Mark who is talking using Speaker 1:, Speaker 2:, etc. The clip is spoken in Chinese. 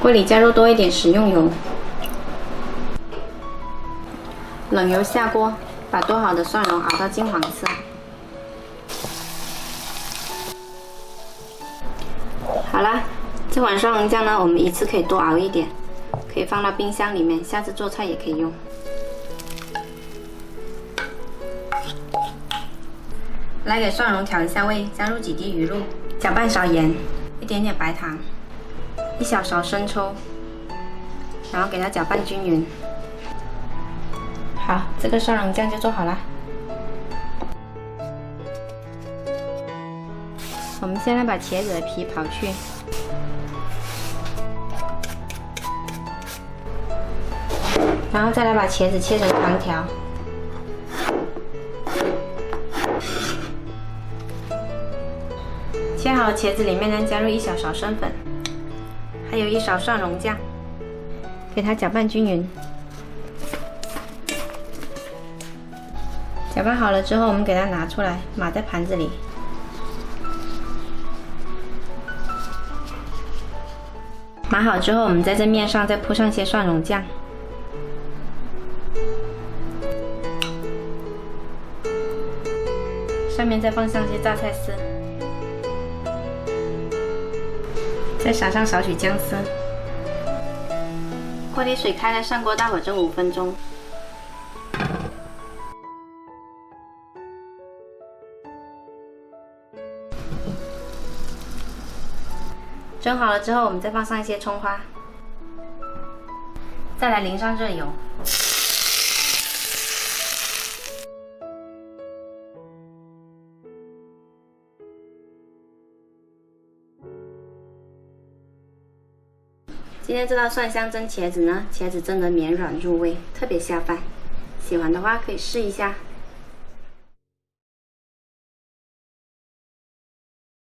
Speaker 1: 锅里加入多一点食用油，冷油下锅，把剁好的蒜蓉熬到金黄色。好啦，这碗蒜蓉酱呢，我们一次可以多熬一点，可以放到冰箱里面，下次做菜也可以用。来给蒜蓉调一下味，加入几滴鱼露，搅拌勺盐，一点点白糖，一小勺生抽，然后给它搅拌均匀。好，这个蒜蓉酱就做好了。我们现在把茄子的皮刨去，然后再来把茄子切成长条。切好的茄子里面呢，加入一小勺生粉，还有一勺蒜蓉酱，给它搅拌均匀。搅拌好了之后，我们给它拿出来，码在盘子里。码好之后，我们在这面上再铺上些蒜蓉酱。上面再放上些榨菜丝。再撒上少许姜丝。锅里水开了，上锅大火蒸5分钟。蒸好了之后，我们再放上一些葱花，再来淋上热油。今天这道蒜香蒸茄子呢，茄子蒸得绵软入味，特别下饭。喜欢的话可以试一下。